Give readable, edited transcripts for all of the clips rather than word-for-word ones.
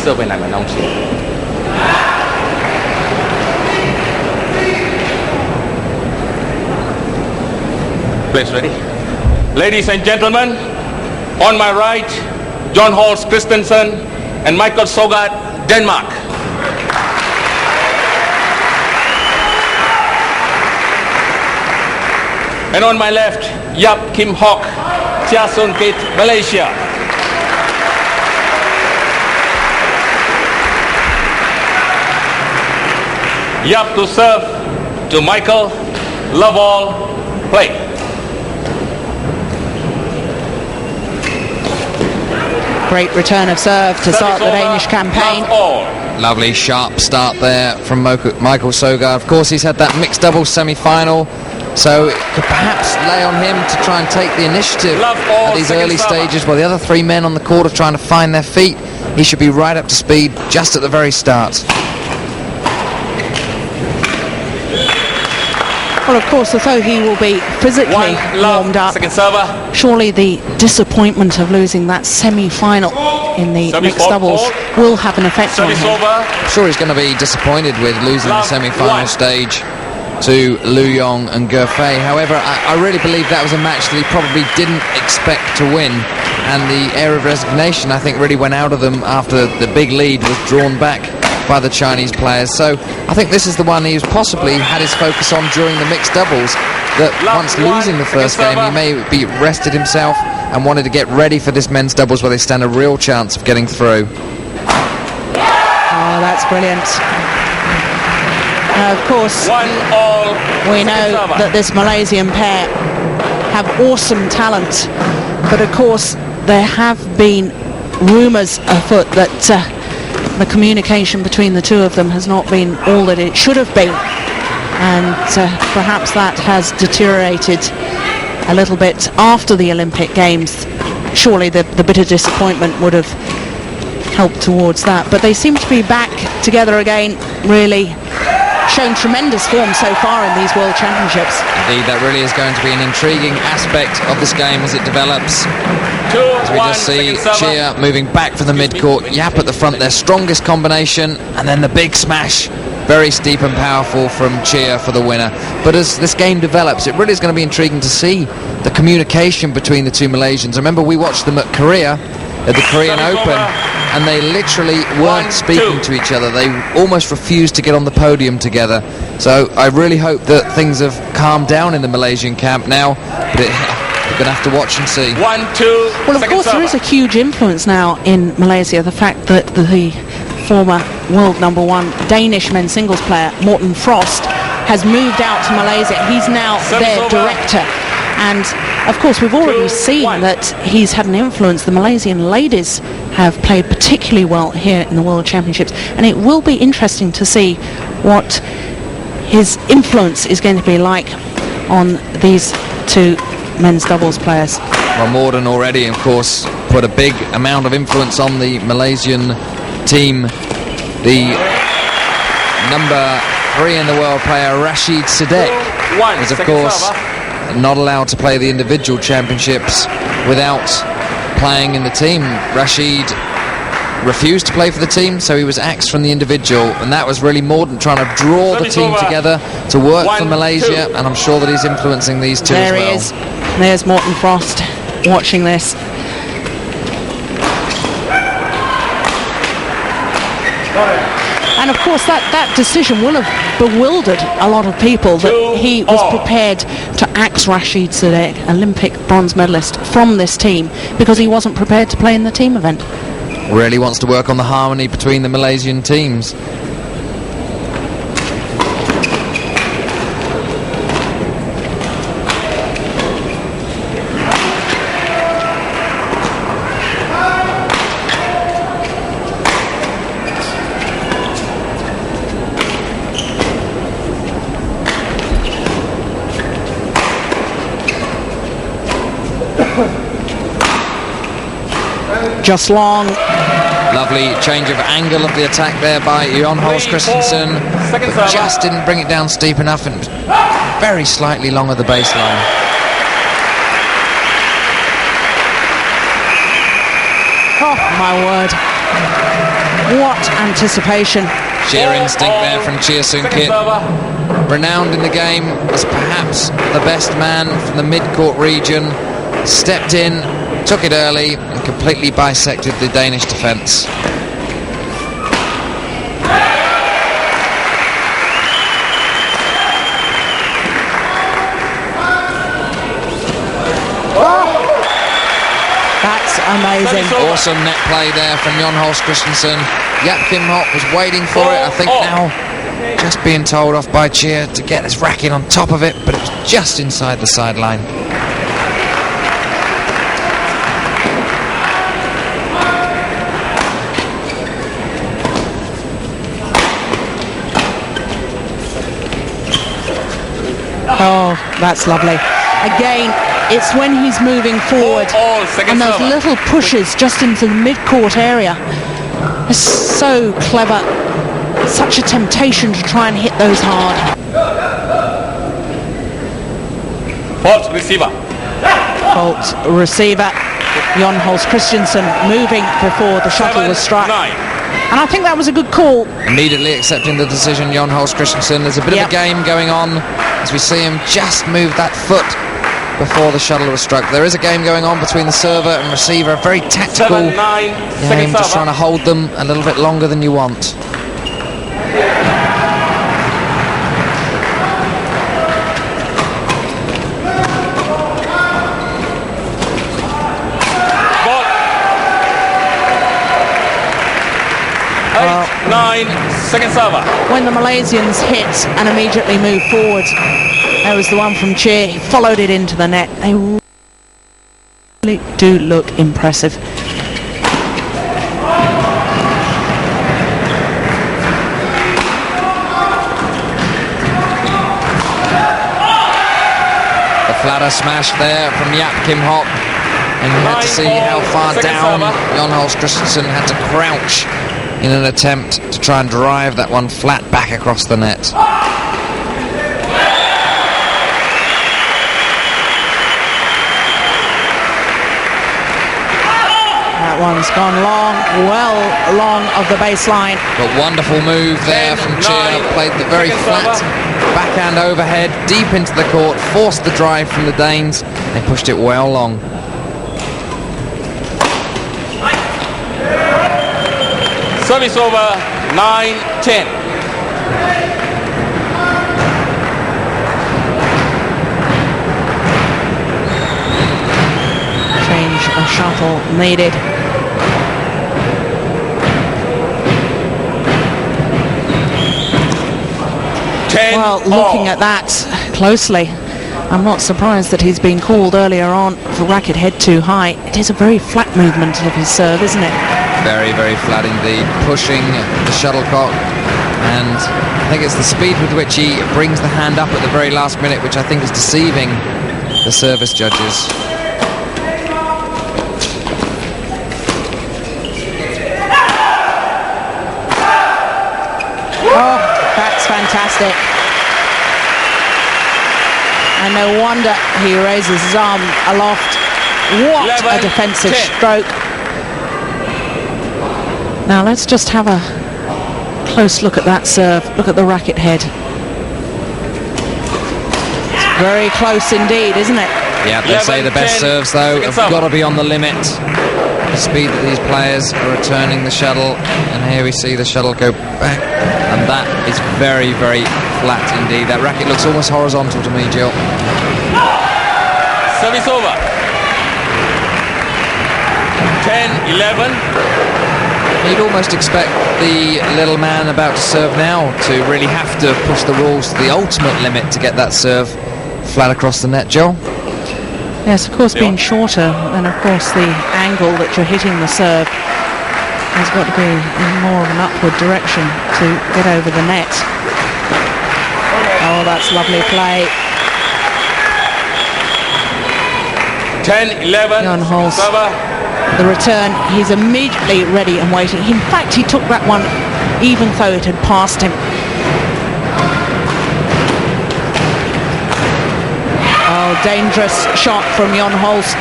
设为哪门东西。Please ready. Ladies and gentlemen, on my right, John Holst Christiansen and Michael Sogard, Denmark. And on my left, Yap Kim Hock, Cheah Kit, Malaysia. Yap to serve to Michael, love all, play. Great return of serve to start the Danish campaign. Lovely sharp start there from Michael Sogard. Of course, he's had that mixed doubles semi-final, so it could perhaps lay on him to try and take the initiative at these early stages while the other three men on the court are trying to find their feet. He should be right up to speed just at the very start. Well, of course, although he will be physically warmed up, surely the disappointment of losing that semi-final in the mixed doubles will have an effect on him. I'm sure he's going to be disappointed with losing the semi-final stage to Liu Yong and Gerfei. However, I really believe that was a match that he probably didn't expect to win, and the air of resignation, I think, really went out of them after the big lead was drawn back by the Chinese players. So I think this is the one he's possibly had his focus on during the mixed doubles, that once losing the first game he may be rested himself and wanted to get ready for this men's doubles where they stand a real chance of getting through. Oh, that's brilliant. Of course, we know that this Malaysian pair have awesome talent, but of course there have been rumours afoot that the communication between the two of them has not been all that it should have been, and perhaps that has deteriorated a little bit after the Olympic Games. Surely the bitter disappointment would have helped towards that, but they seem to be back together again, really shown tremendous form so far in these World Championships. Indeed, that really is going to be an intriguing aspect of this game as it develops. As we just see Cheah moving back from the mid-court, Yap at the front, their strongest combination, and then the big smash, very steep and powerful from Cheah for the winner. But as this game develops, it really is going to be intriguing to see the communication between the two Malaysians. I remember we watched them at Korea, at the Korean Open, and they literally weren't speaking to each other. They almost refused to get on the podium together. So I really hope that things have calmed down in the Malaysian camp now, but we're going to have to watch and see. Well, of course, there is a huge influence now in Malaysia, the fact that the former world #1 Danish men's singles player, Morten Frost, has moved out to Malaysia. He's now their director. And, of course, we've already seen that he's had an influence. The Malaysian ladies have played particularly well here in the World Championships. And it will be interesting to see what his influence is going to be like on these two men's doubles players. Well, Morten already, of course, put a big amount of influence on the Malaysian team. The #3 in the world player, Rashid Sidek, is, of course, not allowed to play the individual championships without playing in the team. Rashid refused to play for the team, so he was axed from the individual, and that was really Morten trying to draw the team together to work for Malaysia, and I'm sure that he's influencing these two as well. There he is. There's Morten Frost watching this. And of course that decision will have bewildered a lot of people, that he was prepared to axe Rashid Sidek, Olympic bronze medalist, from this team because he wasn't prepared to play in the team event. Really wants to work on the harmony between the Malaysian teams. Just long. Lovely change of angle of the attack there by Jon Holst Christiansen. Just didn't bring it down steep enough and very slightly long of the baseline. Oh, my word. What anticipation. Sheer instinct there from Cheah Kit. Renowned in the game as perhaps the best man from the mid-court region. Stepped in, took it early, and completely bisected the Danish defence. That's amazing. Awesome net play there from Jon Holst Christiansen. Kim Hock was waiting for it. I think now just being told off by Cheah to get his racket on top of it, but it was just inside the sideline. Oh, that's lovely. Again, it's when he's moving forward and those little pushes just into the mid-court area. It's so clever. Such a temptation to try and hit those hard. Fault receiver. Fault receiver. Jon Holst Christiansen moving before the shuttle was struck. And I think that was a good call. Immediately accepting the decision, Jon Holst Christiansen. There's a bit of a game going on as we see him just move that foot before the shuttle was struck. There is a game going on between the server and receiver. A very tactical game, just trying to hold them a little bit longer than you want. Second server. When the Malaysians hit and immediately moved forward, there was the one from Cheah. He followed it into the net. They really do look impressive. The flatter smash there from Kim Hock. And you had to see how far down Jon Holst Christiansen had to crouch in an attempt to try and drive that one flat back across the net. That one's gone long, well long of the baseline. But wonderful move there from Cheah. Played the very flat backhand overhead deep into the court, forced the drive from the Danes. They pushed it well long. Service over, 9-10. Change of shuttle needed. Well, looking at that closely, I'm not surprised that he's been called earlier on for racket head too high. It is a very flat movement of his serve, isn't it? Very, very flat indeed, pushing the shuttlecock, and I think it's the speed with which he brings the hand up at the very last minute which I think is deceiving the service judges. Oh, that's fantastic. And no wonder he raises his arm aloft. What a defensive stroke. Now let's just have a close look at that serve. Look at the racket head. It's very close indeed, isn't it? Yeah, they say the best serves though have got to be on the limit. The speed that these players are returning the shuttle, and here we see the shuttle go back, and that is very, very flat indeed. That racket looks almost horizontal to me, Jill. Service over. 10-11. You'd almost expect the little man about to serve now to really have to push the rules to the ultimate limit to get that serve flat across the net, Jill. Yes, of course, being shorter, and of course the angle that you're hitting the serve has got to be in more of an upward direction to get over the net. Oh, that's lovely play. 10-11. Jon Holst. The return, he's immediately ready and waiting. In fact, he took that one even though it had passed him. Oh, dangerous shot from Jon Holst.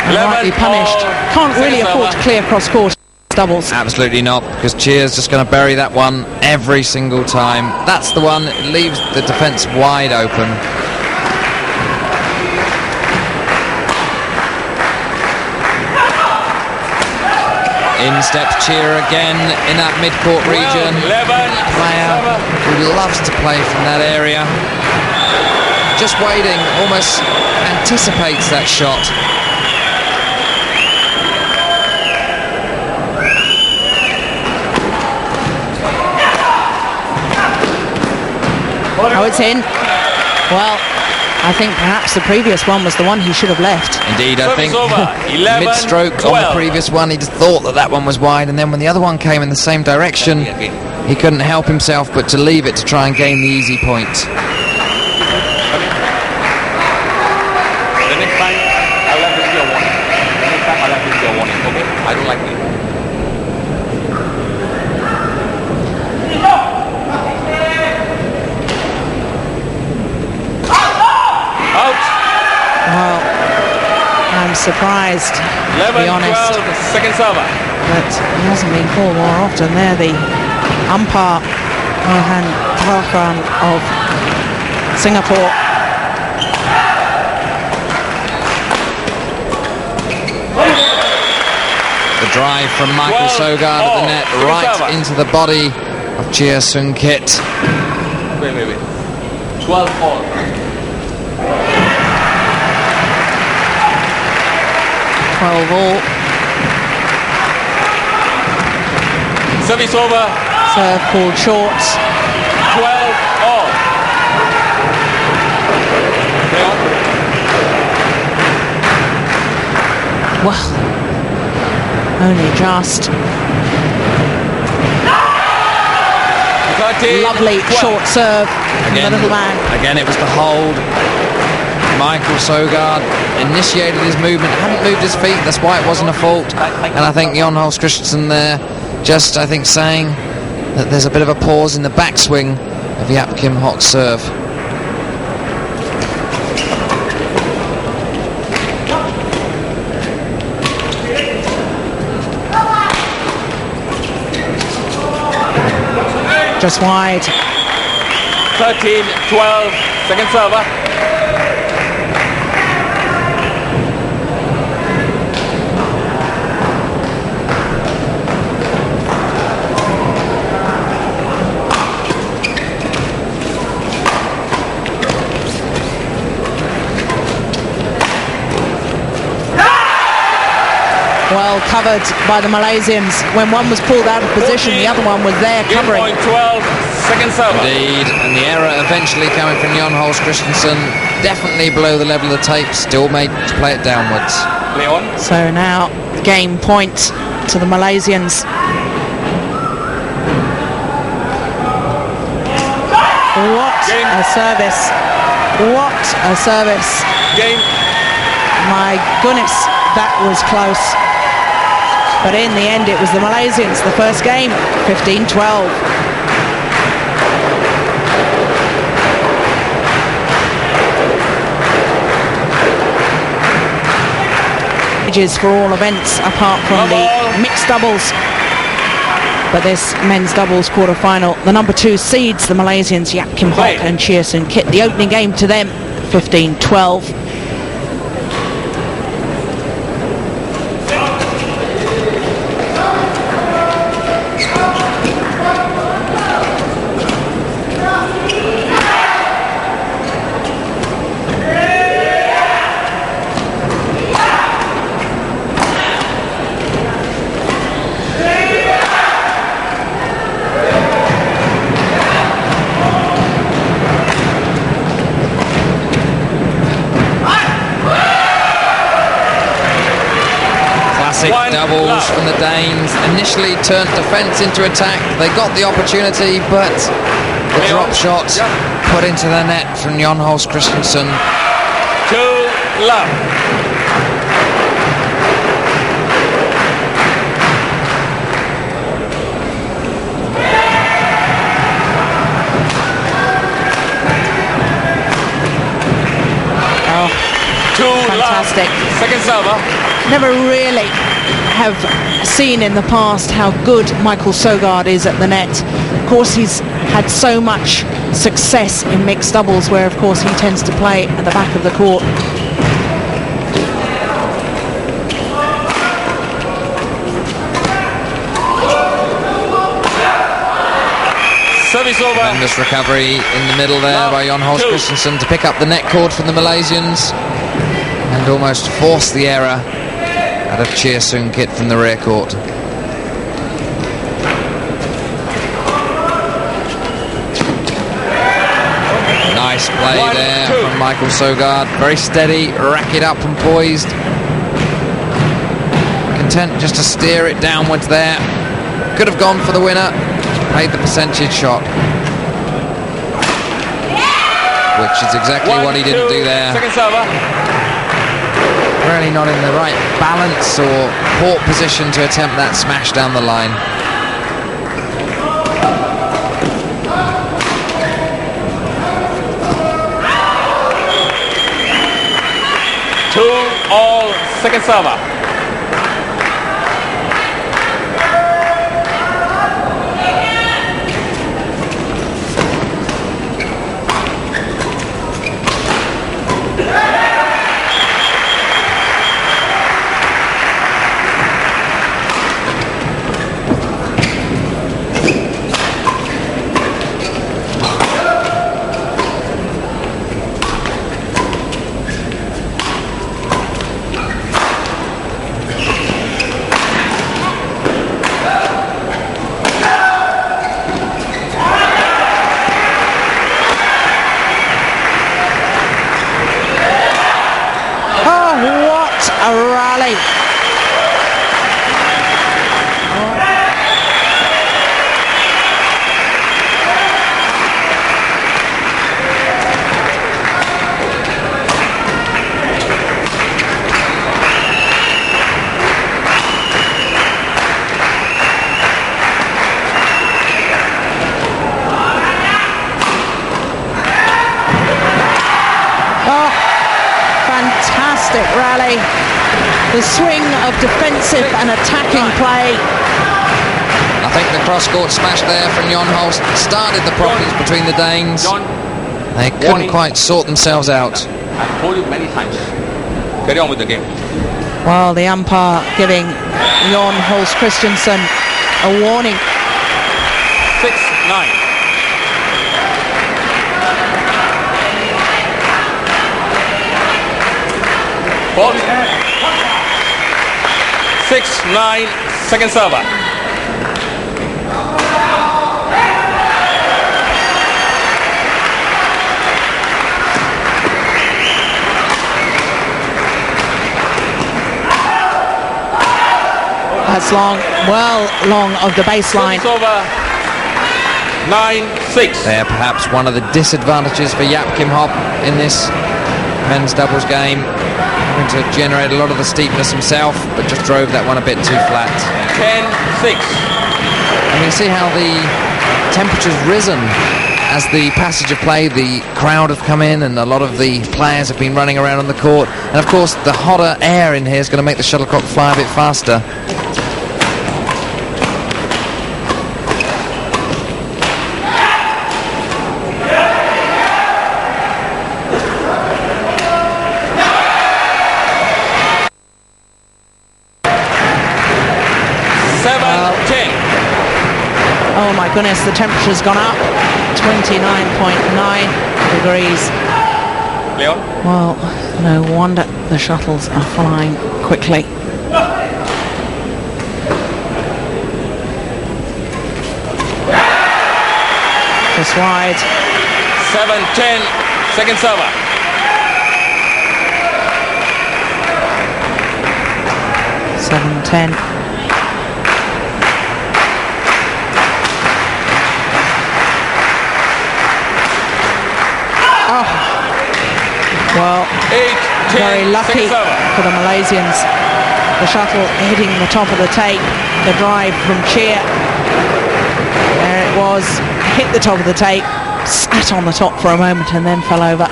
Rightly punished. Can't really afford to clear cross court. doubles. Absolutely not, because Cheah's just going to bury that one every single time. That's the one that leaves the defence wide open. In steps Cheah again in that mid-court region. Player who loves to play from that area. Just waiting, almost anticipates that shot. Oh, it's in. Well, I think perhaps the previous one was the one he should have left. Indeed, I think mid-stroke on the previous one, he just thought that one was wide, and then when the other one came in the same direction, he couldn't help himself but to leave it to try and gain the easy point. The next time, I'll have to give you a warning. The next time, I'll have to give you a warning, okay? I don't like it. Well, I'm surprised, to be honest. 11-12, second server. But he hasn't been called more often. There, the umpire, Mohan Frost of Singapore. The drive from Michael Sogard at the net, right into the body of Cheah Soon-Kit. Wait. 12 all. All. Service over. Serve called short. 12 all. Play on. Well, only just. 13, Lovely 12. short serve from the little man. Again, it was the hold. Michael Sogard initiated his movement, hadn't moved his feet, that's why it wasn't a fault. And I think Jon Holst Christiansen there just, I think, saying that there's a bit of a pause in the backswing of Yap Kim Hock's serve. Just wide. 13-12, second server. Well covered by the Malaysians. When one was pulled out of position, the other one was there covering. 12, second server. Indeed, and the error eventually coming from Jon Holst Christiansen, definitely below the level of the tape, still made to play it downwards. Play on. So now game point to the Malaysians. What a service. What a service. Game. My goodness, that was close. But in the end, it was the Malaysians, the first game, 15-12. For all events apart from the mixed doubles, but this men's doubles quarter-final, the number 2 seeds, the Malaysians, Yap Kim Hock and Cheah Soon-Kit. The opening game to them, 15-12. Doubles from the Danes, initially turned defence into attack. They got the opportunity, but the drop shot put into the net from Jon Holst Christiansen. 2-love. Fantastic. Second server. Never really have seen in the past how good Michael Sogard is at the net. Of course, he's had so much success in mixed doubles, where of course he tends to play at the back of the court. Tremendous recovery in the middle there by Jon Holst Christiansen to pick up the net cord from the Malaysians and almost force the error out of Cheah Soon-Kit from the rear court. Nice play there from Michael Sogard. Very steady, rack it up and poised. Content just to steer it downwards there. Could have gone for the winner. Played the percentage shot, which is exactly what he didn't do there. Second server. Really not in the right balance or court position to attempt that smash down the line. Two all, second server. Rally, the swing of defensive and attacking play. I think the cross-court smash there from Jon Holst started the problems between the Danes. They couldn't quite sort themselves out. I've told you many times. Carry on with the game. Well, the umpire giving Jon Holst Christiansen a warning. 6-9. Ball. 6-9, second server. That's long, well long of the baseline. Over. 9-6. They're perhaps one of the disadvantages for Yap Kim Hop in this men's doubles game. To generate a lot of the steepness himself, but just drove that one a bit too flat. 10-6. And you see how the temperature's risen as the passage of play, the crowd have come in and a lot of the players have been running around on the court, and of course the hotter air in here is going to make the shuttlecock fly a bit faster. Oh my goodness, the temperature's gone up 29.9 degrees. Leon? Well, no wonder the shuttles are flying quickly. Just wide. 7-10, second server. $7-10. Well, very lucky for the Malaysians. The shuttle hitting the top of the tape. The drive from Cheah. There it was. Hit the top of the tape. Sat on the top for a moment and then fell over.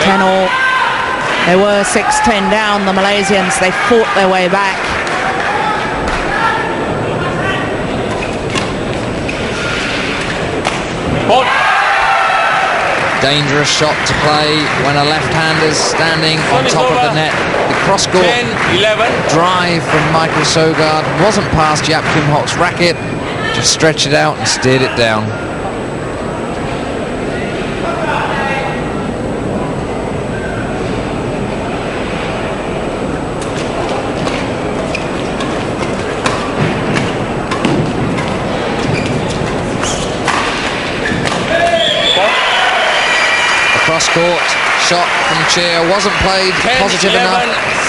10-all. They were 6-10 down, the Malaysians. They fought their way back. dangerous shot to play when a left-hander's standing on top of the net. The cross-court 10-11. drive from Michael Sogard wasn't past Jaap Kim Hock's racket, just stretched it out and steered it down. Cross-court shot from Cheah wasn't played positive enough.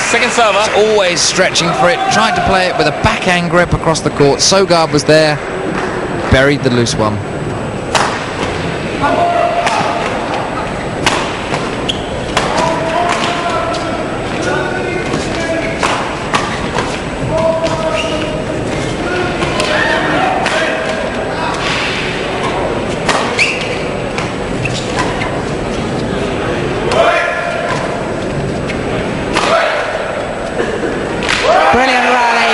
Second server. He's always stretching for it. Tried to play it with a backhand grip across the court. Sogard was there, buried the loose one. Brilliant rally.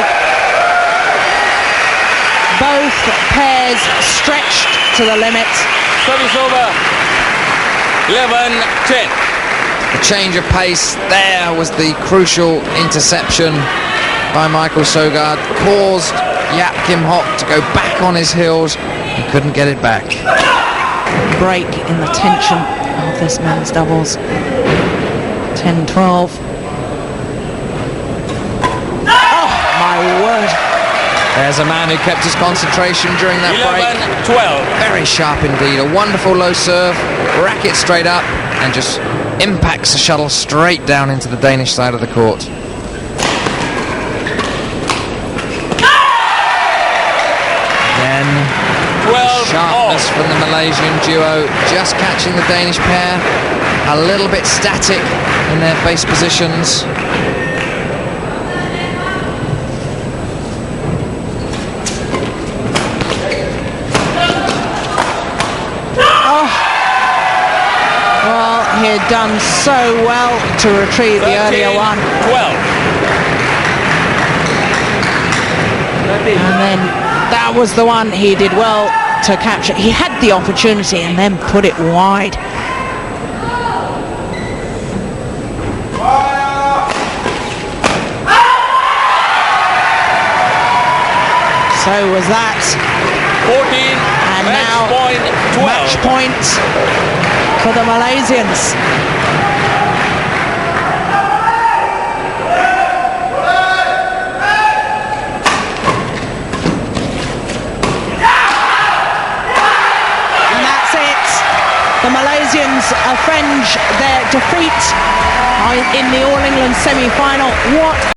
Both pairs stretched to the limit. Service over. 11-10. The change of pace there was the crucial interception by Michael Sogard. Caused Jaap Kim Hock to go back on his heels and couldn't get it back. Break in the tension of this men's doubles. 10-12. Word. There's a man who kept his concentration during that 11-12. break. Very sharp indeed. A wonderful low serve, racket straight up, and just impacts the shuttle straight down into the Danish side of the court. Then sharpness from the Malaysian duo, just catching the Danish pair a little bit static in their base positions. He had done so well to retrieve the earlier one. 12. And then that was the one he did well to capture. He had the opportunity and then put it wide. So was that. 14. And match now point 12. Match point for the Malaysians. And that's it. The Malaysians avenge their defeat in the All England semi-final. What